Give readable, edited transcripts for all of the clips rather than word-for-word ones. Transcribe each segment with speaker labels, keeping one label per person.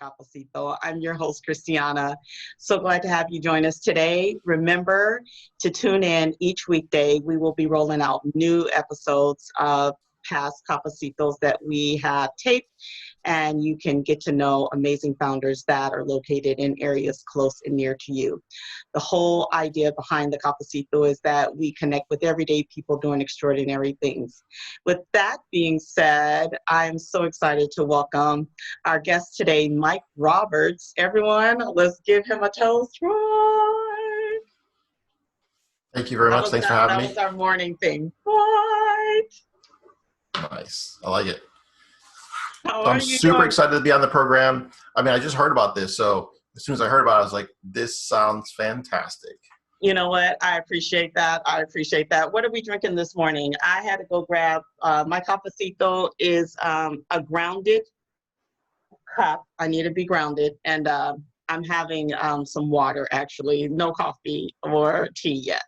Speaker 1: Cafecito. I'm your host, Christiana. So glad to have you join us today. Remember to tune in each weekday. We will be rolling out new episodes of past Cafecitos that we have taped, and you can get to know amazing founders that are located in areas close and near to you. The whole idea behind the Cafecito is that we connect with everyday people doing extraordinary things. With that being said, I'm so excited to welcome our guest today, Mike Roberts. Everyone, let's give him a toast. Right.
Speaker 2: Thank you very much. Thanks for having me.
Speaker 1: That was our morning thing. Right.
Speaker 2: Nice. I like it.
Speaker 1: I'm
Speaker 2: super excited to be on the program. I mean, I just heard about this. So as soon as I heard about it, I was like, this sounds fantastic.
Speaker 1: You know what? I appreciate that. What are we drinking this morning? I had to go grab, my Cafecito is a grounded cup. I need to be grounded. And I'm having some water, actually. No coffee or tea yet.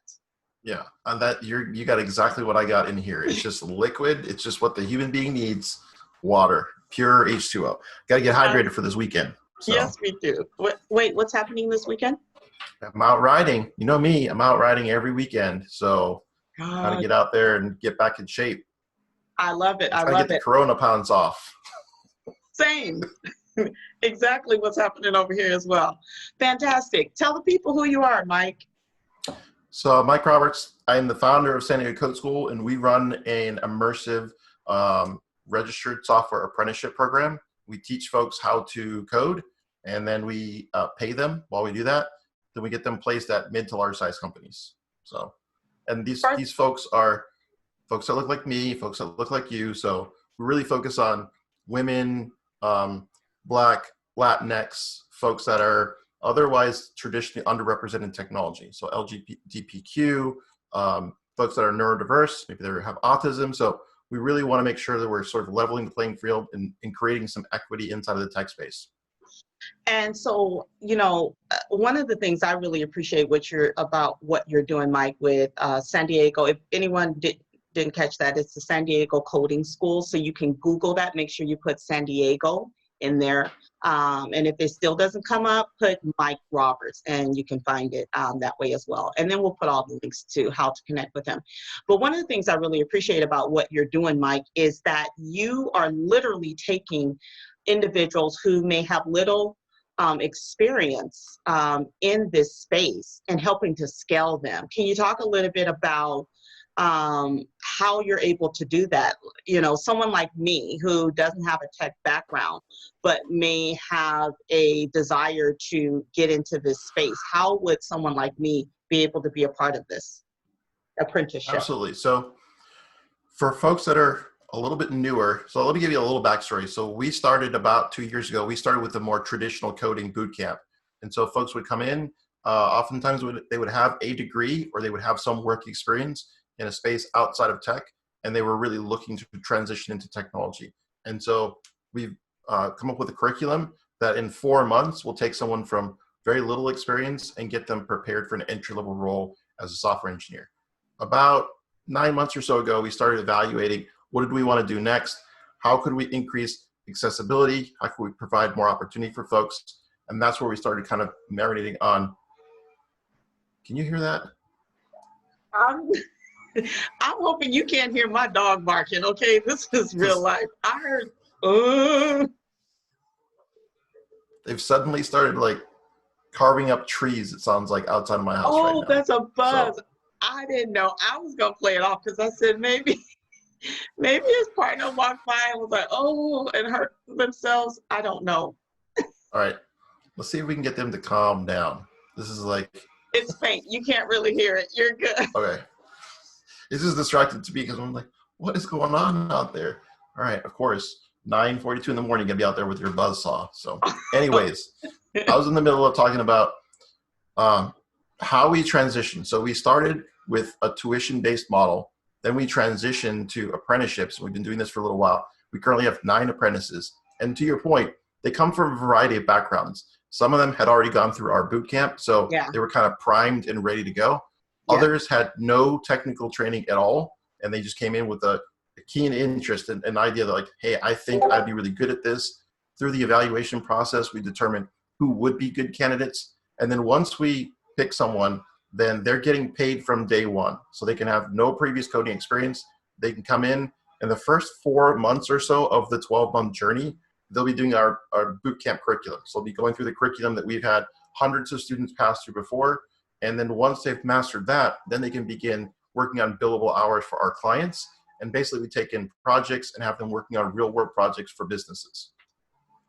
Speaker 2: Yeah, and that you got exactly what I got in here. It's just liquid. It's just what the human being needs. Water, pure H2O. Got to get hydrated for this weekend. So.
Speaker 1: Yes, we do. Wait, what's happening this weekend?
Speaker 2: I'm out riding. You know me. I'm out riding every weekend. So got to get out there and get back in shape.
Speaker 1: I love it.
Speaker 2: I get the Corona pounds off.
Speaker 1: Same. Exactly what's happening over here as well. Fantastic. Tell the people who you are, Mike.
Speaker 2: So Mike Roberts, I am the founder of San Diego Code School, and we run an immersive registered software apprenticeship program. We teach folks how to code, and then we pay them while we do that. Then we get them placed at mid to large size companies. So, and these folks are folks that look like me, folks that look like you. So we really focus on women, Black, Latinx, folks that are otherwise traditionally underrepresented technology. So LGBTQ, folks that are neurodiverse, maybe they have autism. So we really want to make sure that we're sort of leveling the playing field and creating some equity inside of the tech space.
Speaker 1: And so, you know, one of the things I really appreciate what you're doing, Mike, with San Diego. If anyone didn't catch that, it's the San Diego Coding School. So you can Google that. Make sure you put San Diego in there. And if it still doesn't come up, put Mike Roberts and you can find it that way as well. And then we'll put all the links to how to connect with him. But one of the things I really appreciate about what you're doing, Mike, is that you are literally taking individuals who may have little experience in this space and helping to scale them. Can you talk a little bit about how you're able to do that? You know, someone like me who doesn't have a tech background, but may have a desire to get into this space. How would someone like me be able to be a part of this apprenticeship?
Speaker 2: Absolutely. So for folks that are a little bit newer, so let me give you a little backstory. So we started about 2 years ago. We started with a more traditional coding boot camp. And so folks would come in, oftentimes they would have a degree or they would have some work experience in a space outside of tech, and they were really looking to transition into technology. And so we've come up with a curriculum that in 4 months will take someone from very little experience and get them prepared for an entry-level role as a software engineer. About 9 months or so ago, we started evaluating what did we want to do next? How could we increase accessibility? How could we provide more opportunity for folks? And that's where we started kind of marinating on. Can you hear that?
Speaker 1: I'm hoping you can't hear my dog barking, okay? This is real life. I heard,
Speaker 2: They've suddenly started like carving up trees, it sounds like, outside of my house right now.
Speaker 1: Oh, that's a buzz. So, I didn't know. I was going to play it off because I said maybe his partner walked by and was like, oh, and hurt themselves. I don't know.
Speaker 2: All right. Let's see if we can get them to calm down. This is like.
Speaker 1: It's faint. You can't really hear it. You're good.
Speaker 2: Okay. This is distracted to me because I'm like, what is going on out there? All right. Of course, 9:42 in the morning, you're going to be out there with your buzzsaw. So anyways, I was in the middle of talking about how we transitioned. So we started with a tuition-based model. Then we transitioned to apprenticeships. We've been doing this for a little while. We currently have 9 apprentices. And to your point, they come from a variety of backgrounds. Some of them had already gone through our boot camp, so they were kind of primed and ready to go. Yeah. Others had no technical training at all, and they just came in with a keen interest and an idea that like, hey, I think I'd be really good at this. through the evaluation process, we determine who would be good candidates. And then once we pick someone, then they're getting paid from day one. So they can have no previous coding experience. They can come in the first 4 months or so of the 12-month journey, they'll be doing our boot camp curriculum. So they'll be going through the curriculum that we've had hundreds of students pass through before. And then once they've mastered that, then they can begin working on billable hours for our clients. And basically we take in projects and have them working on real world projects for businesses.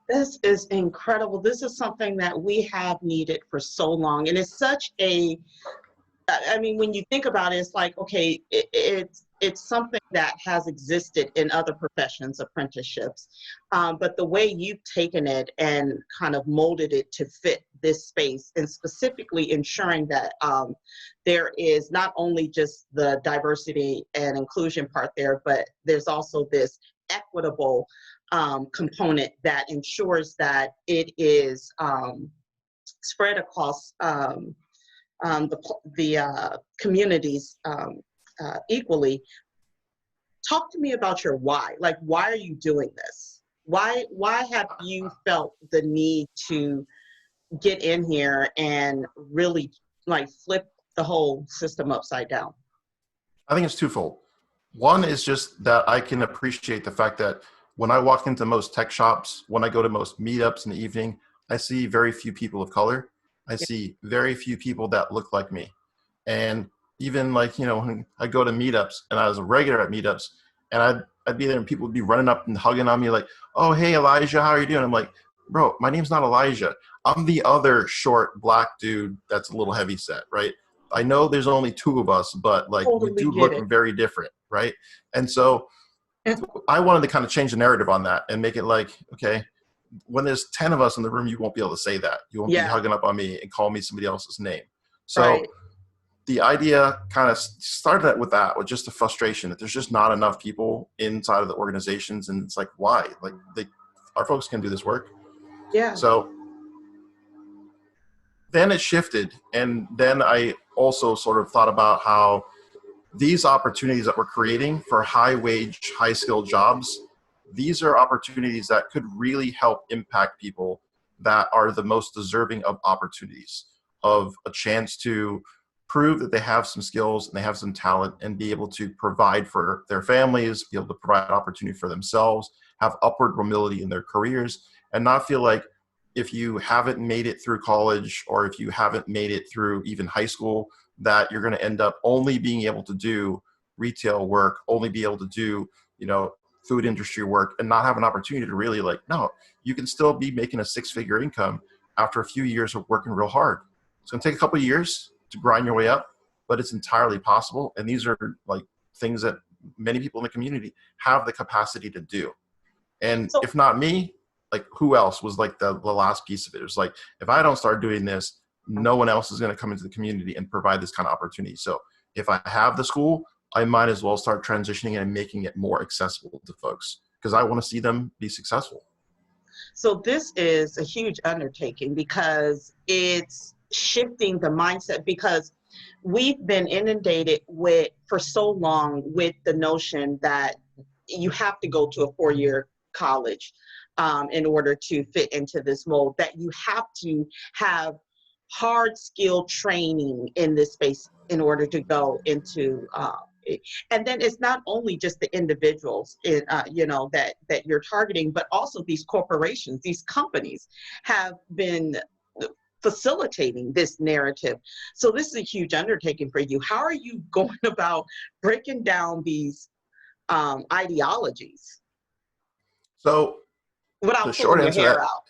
Speaker 1: This is incredible. This is something that we have needed for so long. And it's such a, I mean, when you think about it, it's like, okay, it's something that has existed in other professions, apprenticeships. But the way you've taken it and kind of molded it to fit this space, and specifically ensuring that there is not only just the diversity and inclusion part there, but there's also this equitable component that ensures that it is spread across the communities equally. Talk to me about your why. Like, why are you doing this? Why have you felt the need to get in here and really like flip the whole system upside down?
Speaker 2: I think it's twofold. One is just that I can appreciate the fact that when I walk into most tech shops, when I go to most meetups in the evening, I see very few people of color. I see very few people that look like me. And even like, you know, when I go to meetups and I was a regular at meetups and I'd be there and people would be running up and hugging on me like, oh, hey, Elijah, how are you doing? I'm like, bro, my name's not Elijah. I'm the other short black dude that's a little heavy set, right? I know there's only two of us, but like we do look very different, right? And so I wanted to kind of change the narrative on that and make it like, okay, when there's 10 of us in the room, you won't be able to say that. You won't be hugging up on me and call me somebody else's name. So the idea kind of started with just the frustration that there's just not enough people inside of the organizations. And it's like, why? Like our folks can do this work.
Speaker 1: Yeah.
Speaker 2: So then it shifted. And then I also sort of thought about how these opportunities that we're creating for high wage, high skilled jobs, these are opportunities that could really help impact people that are the most deserving of opportunities, of a chance to prove that they have some skills and they have some talent and be able to provide for their families, be able to provide opportunity for themselves, have upward mobility in their careers, and not feel like if you haven't made it through college or if you haven't made it through even high school, that you're going to end up only being able to do retail work, only be able to do, you know, food industry work and not have an opportunity to really like, no, you can still be making a six-figure income after a few years of working real hard. It's going to take a couple of years to grind your way up, but it's entirely possible. And these are like things that many people in the community have the capacity to do. And if not me, like who else was like the last piece of it? It was like, if I don't start doing this, no one else is going to come into the community and provide this kind of opportunity. So if I have the school, I might as well start transitioning it and making it more accessible to folks because I want to see them be successful.
Speaker 1: So this is a huge undertaking because it's shifting the mindset, because we've been inundated with for so long with the notion that you have to go to a 4-year college in order to fit into this mold, that you have to have hard skill training in this space in order to go into and then it's not only just the individuals you know that you're targeting, but also these corporations, these companies have been facilitating this narrative. So this is a huge undertaking for you. How are you going about breaking down these ideologies?
Speaker 2: So
Speaker 1: without pulling your hair out?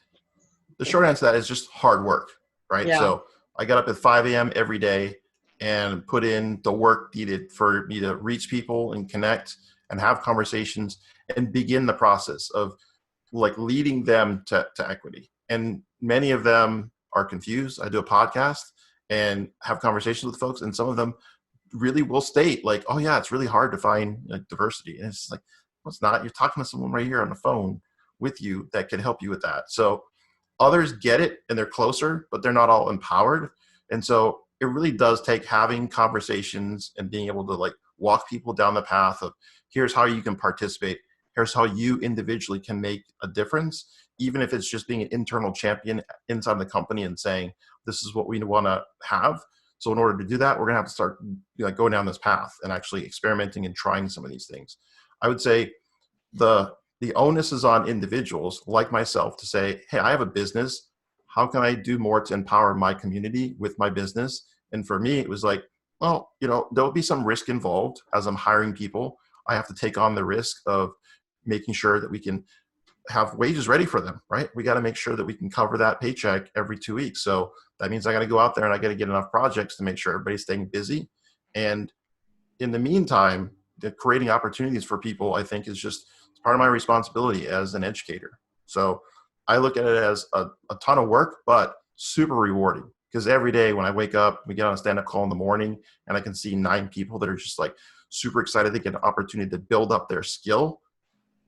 Speaker 2: The short answer to that is just hard work, right?
Speaker 1: Yeah.
Speaker 2: So I got up at 5 a.m. every day and put in the work needed for me to reach people and connect and have conversations and begin the process of like leading them to equity. And many of them are confused. I do a podcast and have conversations with folks, and some of them really will state like, oh yeah, it's really hard to find like diversity. And it's like, well, it's not. You're talking to someone right here on the phone with you that can help you with that. So others get it and they're closer, but they're not all empowered. And so it really does take having conversations and being able to like walk people down the path of here's how you can participate. Here's how you individually can make a difference, even if it's just being an internal champion inside the company and saying, this is what we want to have. So in order to do that, we're going to have to start going down this path and actually experimenting and trying some of these things. I would say the onus is on individuals like myself to say, hey, I have a business. How can I do more to empower my community with my business? And for me, it was like, well, there'll be some risk involved as I'm hiring people. I have to take on the risk of making sure that we can have wages ready for them, right? We got to make sure that we can cover that paycheck every 2 weeks. So that means I got to go out there and I got to get enough projects to make sure everybody's staying busy. And in the meantime, creating opportunities for people, I think, is just part of my responsibility as an educator. So I look at it as a ton of work, but super rewarding, because every day when I wake up, we get on a stand-up call in the morning and I can see 9 people that are just like super excited to get an opportunity to build up their skill,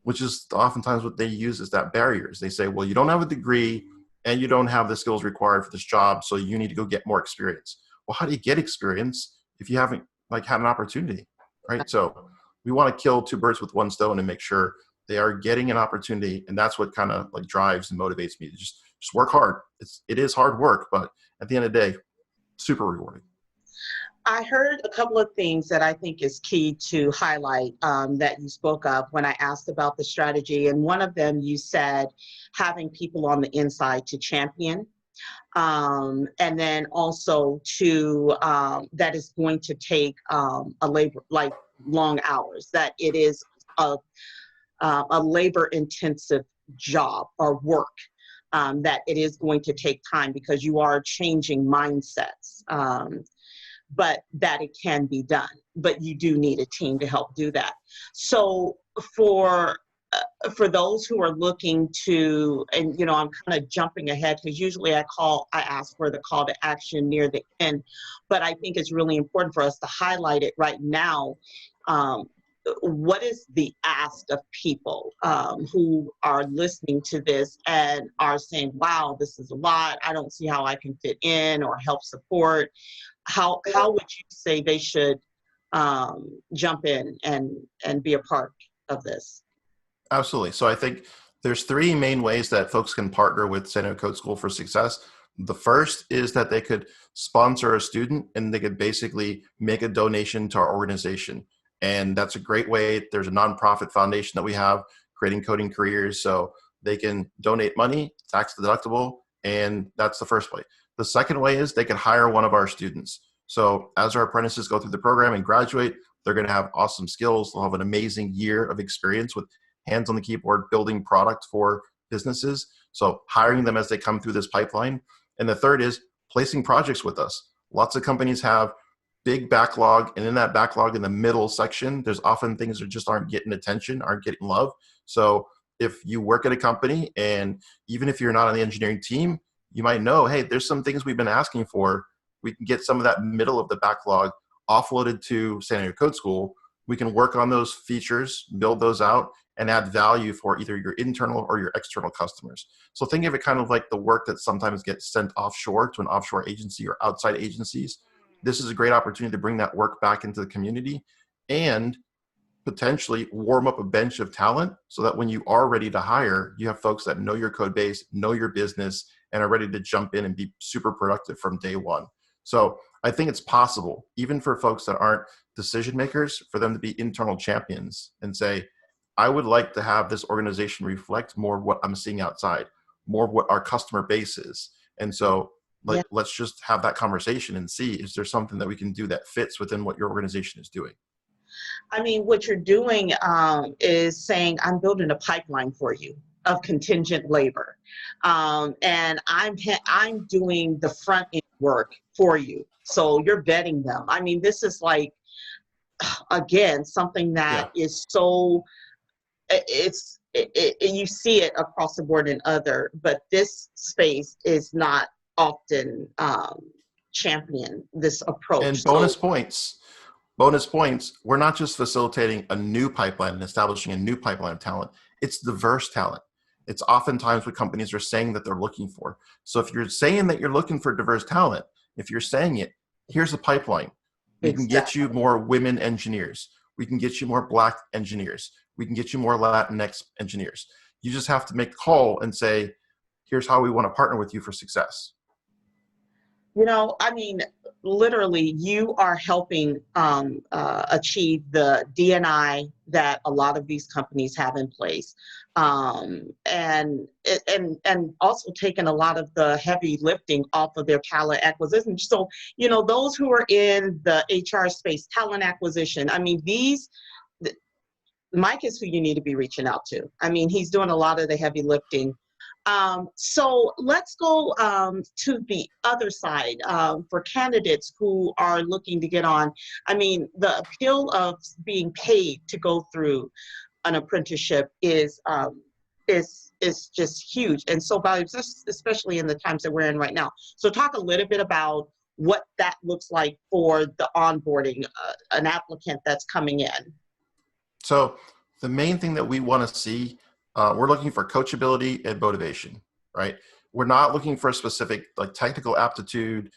Speaker 2: which is oftentimes what they use as that barriers. They say, well, you don't have a degree and you don't have the skills required for this job, so you need to go get more experience. Well, how do you get experience if you haven't had an opportunity, right? So we want to kill 2 birds with 1 stone and make sure they are getting an opportunity. And that's what kind of drives and motivates me to just work hard. It is hard work, but at the end of the day, super rewarding.
Speaker 1: I heard a couple of things that I think is key to highlight that you spoke of when I asked about the strategy. And one of them, you said having people on the inside to champion. And then also that is going to take a labor, long hours, that it is a labor intensive job or work, that it is going to take time because you are changing mindsets. But that it can be done, but you do need a team to help do that. So for those who are looking to, and I'm kind of jumping ahead because usually I ask for the call to action near the end, but I think it's really important for us to highlight it right now. What is the ask of people who are listening to this and are saying, wow, this is a lot, I don't see how I can fit in or help support? How would you say they should jump in and be a part of this?
Speaker 2: Absolutely. So I think there's 3 main ways that folks can partner with San Diego Code School for Success. The first is that they could sponsor a student and they could basically make a donation to our organization. And that's a great way. There's a nonprofit foundation that we have, Creating Coding Careers. So they can donate money, tax deductible, and that's the first way. The second way is they can hire one of our students. So as our apprentices go through the program and graduate, they're going to have awesome skills. They'll have an amazing year of experience with hands on the keyboard, building product for businesses. So hiring them as they come through this pipeline. And the third is placing projects with us. Lots of companies have big backlog, and in that backlog in the middle section, there's often things that just aren't getting attention, aren't getting love. So if you work at a company, and even if you're not on the engineering team, you might know, hey, there's some things we've been asking for. We can get some of that middle of the backlog offloaded to San Diego Code School. We can work on those features, build those out, and add value for either your internal or your external customers. So think of it kind of like the work that sometimes gets sent offshore to an offshore agency or outside agencies. This is a great opportunity to bring that work back into the community and potentially warm up a bench of talent so that when you are ready to hire, you have folks that know your code base, know your business, and are ready to jump in and be super productive from day one. So I think it's possible, even for folks that aren't decision makers, for them to be internal champions and say, I would like to have this organization reflect more of what I'm seeing outside, more of what our customer base is. And so let's just have that conversation and see, is there something that we can do that fits within what your organization is doing?
Speaker 1: I mean, what you're doing is saying, I'm building a pipeline for you of contingent labor. And I'm doing the front end work for you. So you're vetting them. I mean, this is like, again, something that is so, you see it across the board in other, but this space is not often champion this approach.
Speaker 2: And bonus points, we're not just facilitating a new pipeline and establishing a new pipeline of talent. It's diverse talent. It's oftentimes what companies are saying that they're looking for. So if you're saying that you're looking for diverse talent, if you're saying it, here's a pipeline. We can get you more women engineers. We can get you more Black engineers. We can get you more Latinx engineers. You just have to make a call and say, here's how we want to partner with you for success.
Speaker 1: You know, I mean, literally, you are helping achieve the DNI that a lot of these companies have in place, and also taking a lot of the heavy lifting off of their talent acquisition. So, you know, those who are in the HR space, talent acquisition. I mean, Mike is who you need to be reaching out to. I mean, he's doing a lot of the heavy lifting. So let's go to the other side for candidates who are looking to get on. I mean, the appeal of being paid to go through an apprenticeship is just huge and so valuable, especially in the times that we're in right now. So talk a little bit about what that looks like for the onboarding an applicant that's coming in.
Speaker 2: So the main thing that we want to see, we're looking for coachability and motivation, right? We're not looking for a specific like technical aptitude.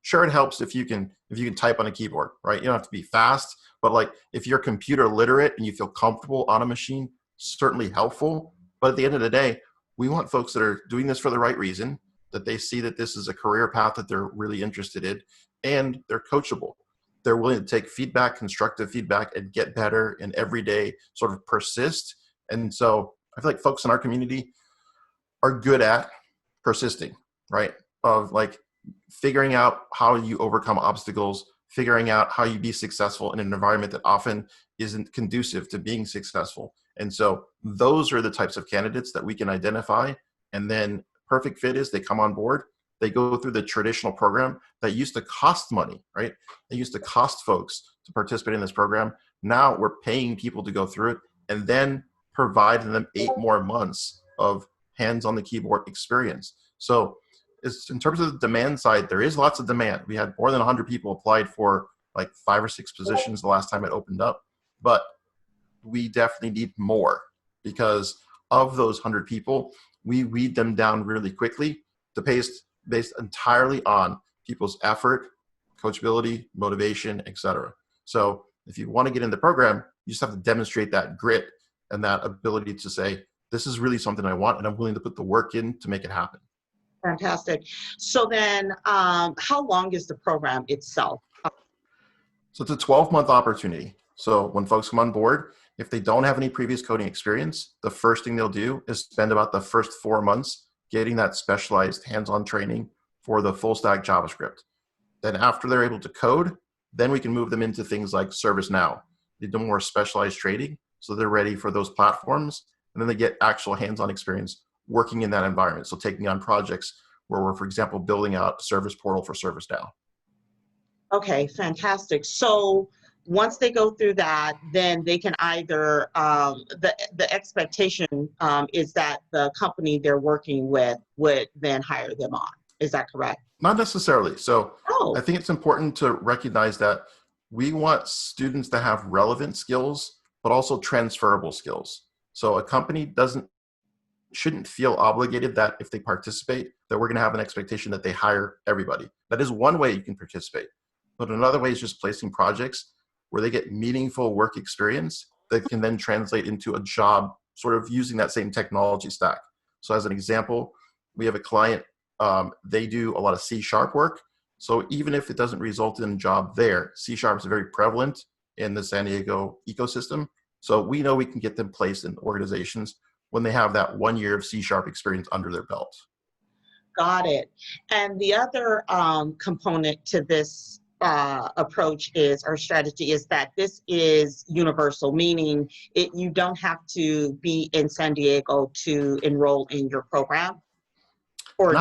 Speaker 2: Sure, it helps if you can type on a keyboard, right? You don't have to be fast, but like if you're computer literate and you feel comfortable on a machine, certainly helpful. But at the end of the day, we want folks that are doing this for the right reason, that they see that this is a career path that they're really interested in, and they're coachable. They're willing to take feedback, constructive feedback, and get better and every day sort of persist. And so I feel like folks in our community are good at persisting, right? Of like figuring out how you overcome obstacles, figuring out how you be successful in an environment that often isn't conducive to being successful. And so those are the types of candidates that we can identify. And then perfect fit is they come on board. They go through the traditional program that used to cost money, right? It used to cost folks to participate in this program. Now we're paying people to go through it and then providing them 8 more months of hands on the keyboard experience. So it's, in terms of the demand side, there is lots of demand. We had more than 100 people applied for like 5 or 6 positions the last time it opened up, but we definitely need more because of those 100 people, we weed them down really quickly to based entirely on people's effort, coachability, motivation, etc. So if you want to get in the program, you just have to demonstrate that grit and that ability to say, this is really something I want and I'm willing to put the work in to make it happen.
Speaker 1: Fantastic. So then how long is the program itself?
Speaker 2: So it's a 12-month opportunity. So when folks come on board, if they don't have any previous coding experience, the first thing they'll do is spend about the first 4 months getting that specialized hands-on training for the full stack JavaScript. Then after they're able to code, then we can move them into things like ServiceNow. They do more specialized training, so they're ready for those platforms. And then they get actual hands-on experience working in that environment. So taking on projects where we're, for example, building out a service portal for ServiceNow.
Speaker 1: Okay, fantastic. So once they go through that, then they can either, the expectation is that the company they're working with would then hire them on. Is that correct?
Speaker 2: Not necessarily. So I think it's important to recognize that we want students to have relevant skills, but also transferable skills. So a company shouldn't feel obligated that if they participate, that we're going to have an expectation that they hire everybody. That is one way you can participate. But another way is just placing projects where they get meaningful work experience that can then translate into a job sort of using that same technology stack. So as an example, we have a client, they do a lot of C# work. So even if it doesn't result in a job there, C# is very prevalent in the San Diego ecosystem. So we know we can get them placed in organizations when they have that 1 year of C# experience under their belt.
Speaker 1: Got it. And the other component to this approach is, or strategy is that this is universal, meaning you don't have to be in San Diego to enroll in your program? Or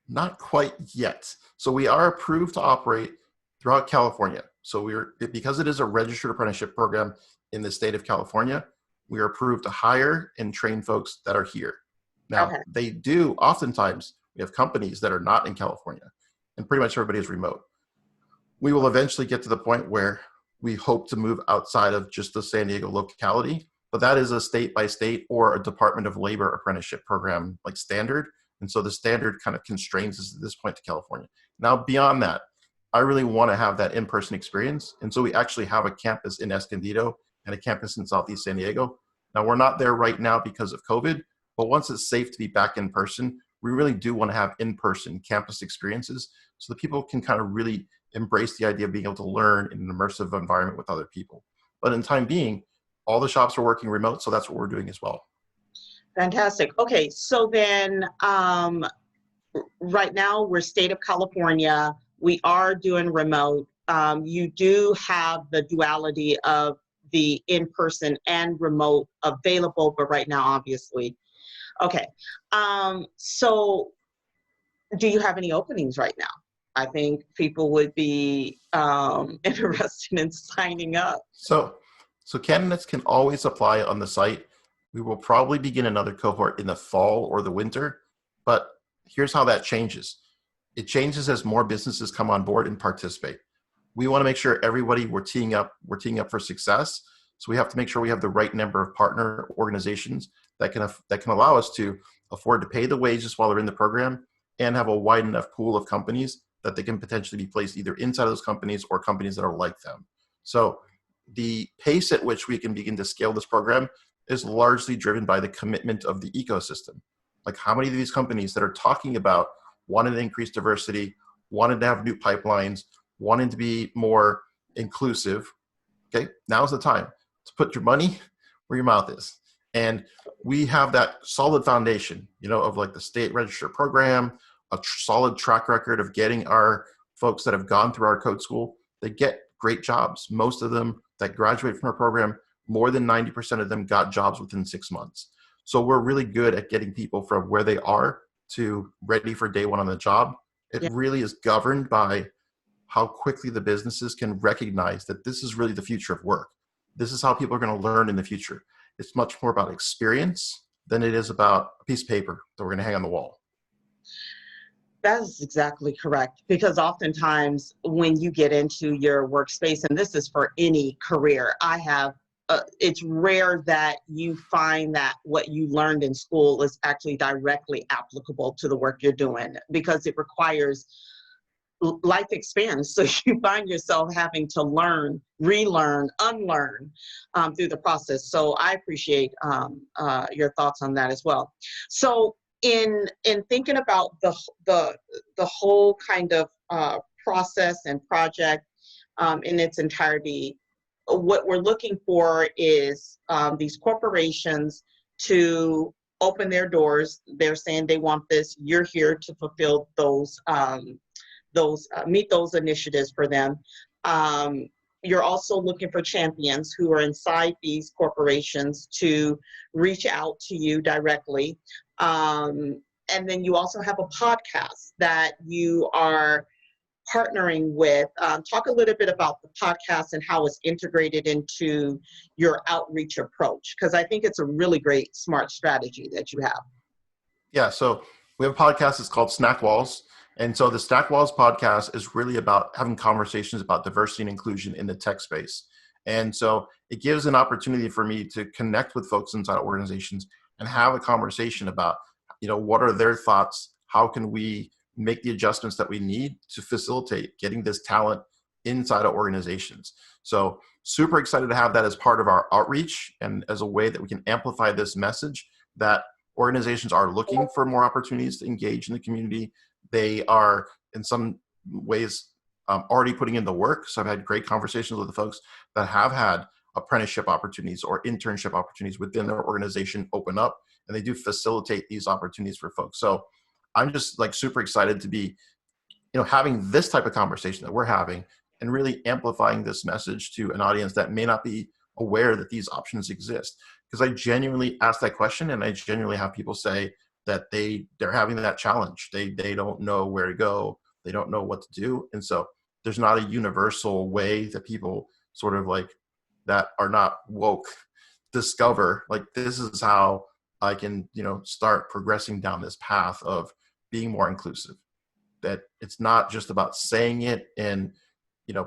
Speaker 2: not quite yet. So we are approved to operate throughout California. So because it is a registered apprenticeship program in the state of California, we are approved to hire and train folks that are here. Now, They do, oftentimes, we have companies that are not in California, and pretty much everybody is remote. We will eventually get to the point where we hope to move outside of just the San Diego locality, but that is a state-by-state or a Department of Labor apprenticeship program like standard. And so the standard kind of constrains us at this point to California. Now, beyond that, I really want to have that in-person experience. And so we actually have a campus in Escondido and a campus in Southeast San Diego. Now, we're not there right now because of COVID, but once it's safe to be back in person, we really do want to have in-person campus experiences so that people can kind of really embrace the idea of being able to learn in an immersive environment with other people. But in time being, all the shops are working remote, so that's what we're doing as well.
Speaker 1: Fantastic. Okay, so then right now we're state of California. We are doing remote. You do have the duality of the in-person and remote available, but right now, obviously. Okay, so do you have any openings right now? I think people would be interested in signing up.
Speaker 2: So candidates can always apply on the site. We will probably begin another cohort in the fall or the winter, but here's how that changes. It changes as more businesses come on board and participate. We want to make sure everybody we're teeing up for success. So we have to make sure we have the right number of partner organizations that can allow us to afford to pay the wages while they're in the program and have a wide enough pool of companies that they can potentially be placed either inside of those companies or companies that are like them. So the pace at which we can begin to scale this program is largely driven by the commitment of the ecosystem. Like how many of these companies that are talking about wanting to increase diversity, wanting to have new pipelines, wanting to be more inclusive, okay, now's the time to put your money where your mouth is. And we have that solid foundation, of like the state register program, a solid track record of getting our folks that have gone through our code school, they get great jobs. Most of them that graduate from our program, more than 90% of them got jobs within 6 months. So we're really good at getting people from where they are to ready for day one on the job. It really is governed by how quickly the businesses can recognize that this is really the future of work. This is how people are going to learn in the future. It's much more about experience than it is about a piece of paper that we're going to hang on the wall.
Speaker 1: That is exactly correct, because oftentimes when you get into your workspace, and this is for any career, it's rare that you find that what you learned in school is actually directly applicable to the work you're doing, because it requires life experience. So you find yourself having to learn, relearn, unlearn through the process. So I appreciate your thoughts on that as well. So in thinking about the whole kind of process and project in its entirety, what we're looking for is these corporations to open their doors. They're saying they want this. You're here to fulfill those meet those initiatives for them. You're also looking for champions who are inside these corporations to reach out to you directly. And then you also have a podcast that you are partnering with. Talk a little bit about the podcast and how it's integrated into your outreach approach, because I think it's a really great, smart strategy that you have.
Speaker 2: Yeah, so we have a podcast that's called Snack Walls. And so the Snack Walls podcast is really about having conversations about diversity and inclusion in the tech space. And so it gives an opportunity for me to connect with folks inside organizations and have a conversation about, what are their thoughts? How can we make the adjustments that we need to facilitate getting this talent inside of organizations? So super excited to have that as part of our outreach and as a way that we can amplify this message that organizations are looking for more opportunities to engage in the community. They are, in some ways, already putting in the work. So I've had great conversations with the folks that have had apprenticeship opportunities or internship opportunities within their organization open up, and they do facilitate these opportunities for folks. So I'm just super excited to be, having this type of conversation that we're having and really amplifying this message to an audience that may not be aware that these options exist. Because I genuinely ask that question, and I genuinely have people say that they're having that challenge. They don't know where to go. They don't know what to do. And so there's not a universal way that people sort of that are not woke discover, this is how I can, start progressing down this path of being more inclusive. That it's not just about saying it and,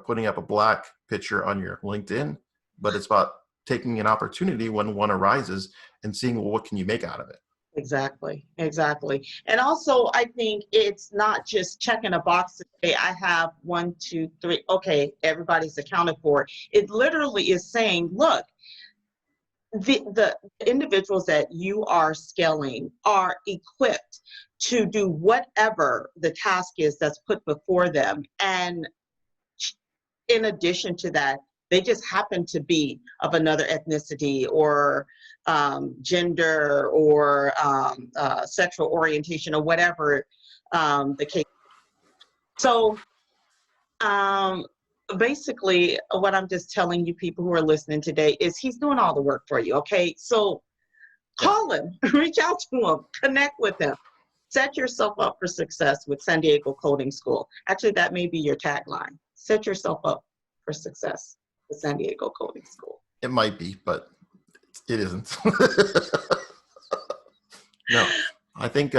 Speaker 2: putting up a black picture on your LinkedIn, but it's about taking an opportunity when one arises and seeing, well, what can you make out of it?
Speaker 1: Exactly. And also, I think it's not just checking a box to say, I have 1, 2, 3, okay, everybody's accounted for. It literally is saying, look, the individuals that you are scaling are equipped to do whatever the task is that's put before them. And in addition to that, they just happen to be of another ethnicity or gender or sexual orientation or whatever the case. So basically, what I'm just telling you people who are listening today is he's doing all the work for you, okay? So call him, reach out to him, connect with him. Set yourself up for success with San Diego Coding School. Actually, that may be your tagline. Set yourself up for success with San Diego Coding School.
Speaker 2: It might be, but it isn't. No, I think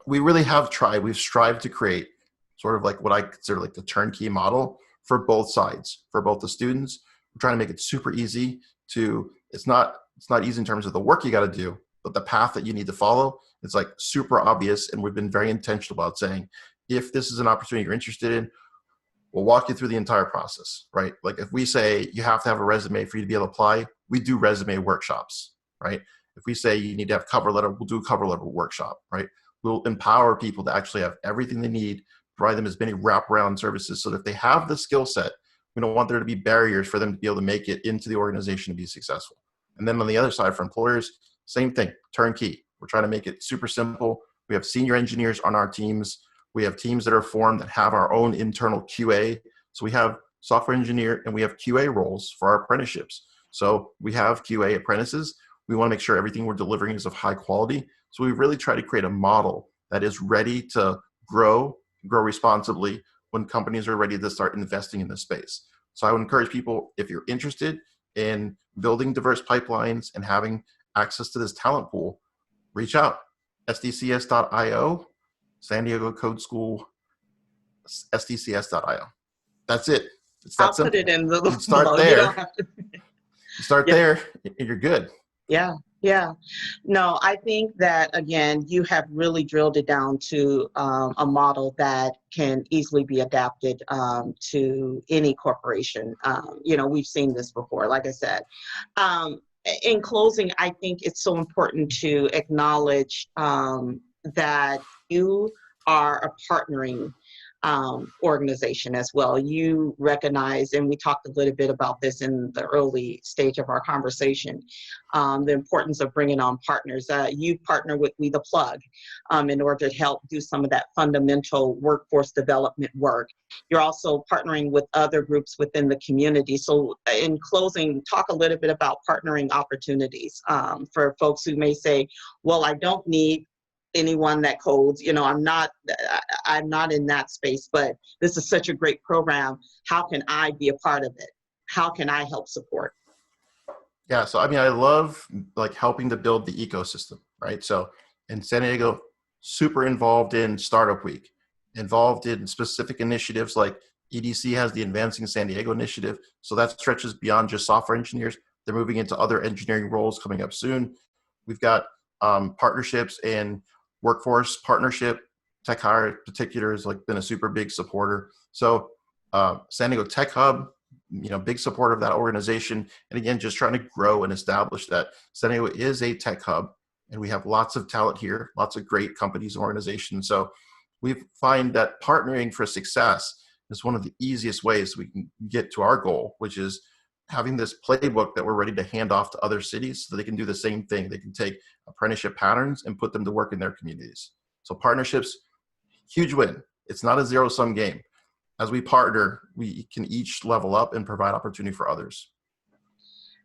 Speaker 2: we really have tried. We've strived to create sort of like what I consider like the turnkey model for both sides, for both the students. We're trying to make it super easy to, it's not easy in terms of the work you got to do, but the path that you need to follow, it's like super obvious. And we've been very intentional about saying, if this is an opportunity you're interested in, we'll walk you through the entire process, right? Like if we say you have to have a resume for you to be able to apply, we do resume workshops, right? If we say you need to have cover letter, we'll do a cover letter workshop, right? We'll empower people to actually have everything they need, provide them as many wraparound services so that if they have the skill set, we don't want there to be barriers for them to be able to make it into the organization to be successful. And then on the other side for employers, same thing, turnkey. We're trying to make it super simple. We have senior engineers on our teams. We have teams that are formed that have our own internal QA. So we have software engineer and we have QA roles for our apprenticeships. So we have QA apprentices. We want to make sure everything we're delivering is of high quality. So we really try to create a model that is ready to grow responsibly when companies are ready to start investing in this space. So I would encourage people, if you're interested in building diverse pipelines and having access to this talent pool, reach out. SDCS.io, San Diego Code School, SDCS.io. That's it. It's that
Speaker 1: I'll
Speaker 2: simple.
Speaker 1: put it in the
Speaker 2: You start there. You start there, and you're good.
Speaker 1: Yeah, yeah. No, I think that, again, you have really drilled it down to a model that can easily be adapted to any corporation. We've seen this before, like I said. In closing, I think it's so important to acknowledge that you are a partnering organization as well. You recognize, and we talked a little bit about this in the early stage of our conversation, the importance of bringing on partners. You partner with We the Plug in order to help do some of that fundamental workforce development work. You're also partnering with other groups within the community. So in closing, talk a little bit about partnering opportunities for folks who may say, well, I don't need anyone that codes, I'm not in that space, but this is such a great program. How can I be a part of it? How can I help support?
Speaker 2: Yeah, so I love like helping to build the ecosystem, right? So in San Diego, super involved in Startup Week, involved in specific initiatives like EDC has the Advancing San Diego initiative. So that stretches beyond just software engineers. They're moving into other engineering roles coming up soon. We've got partnerships and workforce partnership. Tech Hire in particular has like been a super big supporter. So San Diego Tech Hub, big supporter of that organization. And again, just trying to grow and establish that San Diego is a tech hub and we have lots of talent here, lots of great companies and organizations. So we find that partnering for success is one of the easiest ways we can get to our goal, which is having this playbook that we're ready to hand off to other cities so they can do the same thing. They can take apprenticeship patterns and put them to work in their communities. So partnerships, huge win. It's not a zero-sum game. As we partner, we can each level up and provide opportunity for others.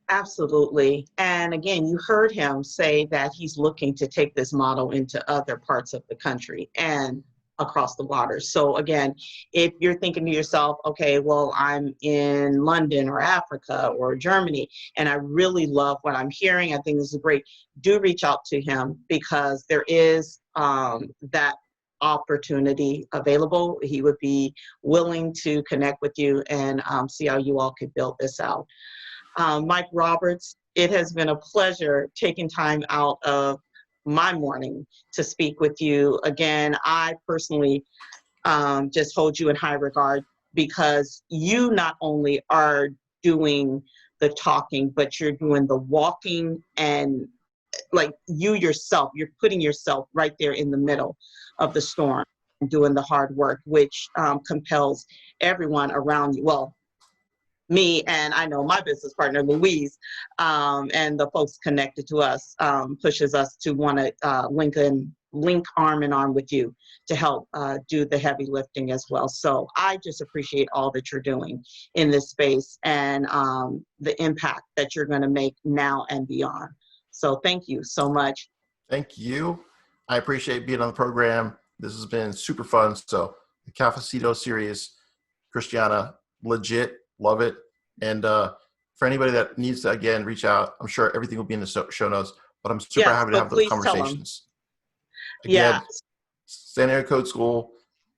Speaker 1: Absolutely. And again, you heard him say that he's looking to take this model into other parts of the country and across the water. So again, if you're thinking to yourself, okay, well, I'm in London or Africa or Germany, and I really love what I'm hearing, I think this is great, do reach out to him because there is that opportunity available. He would be willing to connect with you and see how you all could build this out. Mike Roberts, it has been a pleasure taking time out of my morning to speak with you. Again, I personally just hold you in high regard because you not only are doing the talking, but you're doing the walking, and like you yourself, you're putting yourself right there in the middle of the storm and doing the hard work, which compels everyone around you. Well, me and I know my business partner, Louise, and the folks connected to us, pushes us to want to link arm in arm with you to help do the heavy lifting as well. So I just appreciate all that you're doing in this space and the impact that you're going to make now and beyond. So thank you so much.
Speaker 2: Thank you. I appreciate being on the program. This has been super fun. So the Cafecito series, Christiana, legit, love it. And for anybody that needs to, again, reach out, I'm sure everything will be in the show notes, but I'm super happy to have those conversations. Again, San Diego Code School,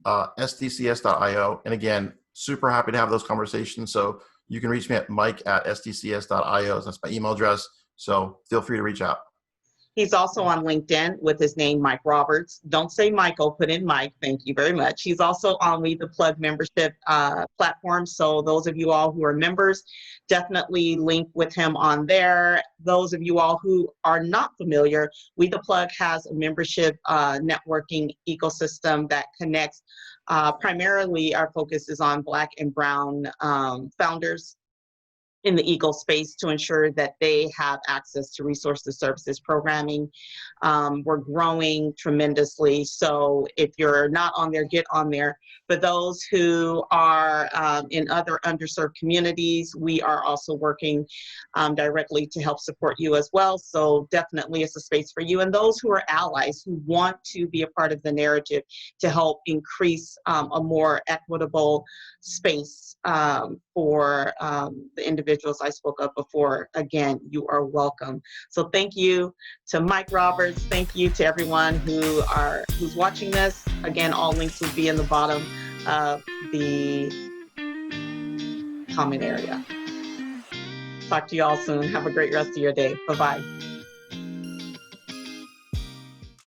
Speaker 2: sdcs.io. And again, super happy to have those conversations. So you can reach me at mike@sdcs.io. That's my email address. So feel free to reach out.
Speaker 1: He's also on LinkedIn with his name, Mike Roberts. Don't say Michael, put in Mike. Thank you very much. He's also on We the Plug membership platform. So those of you all who are members, definitely link with him on there. Those of you all who are not familiar, We the Plug has a membership networking ecosystem that connects. Primarily, our focus is on Black and Brown founders in the eco space to ensure that they have access to resources, services, programming. We're growing tremendously. So if you're not on there, get on there. For those who are in other underserved communities, we are also working directly to help support you as well. So definitely it's a space for you. And those who are allies who want to be a part of the narrative to help increase a more equitable space for the individuals I spoke of before, again, you are welcome. So thank you to Mike Roberts. Thank you to everyone who's watching this. Again, all links will be in the bottom of the comment area. Talk to you all soon. Have a great rest of your day. Bye-bye.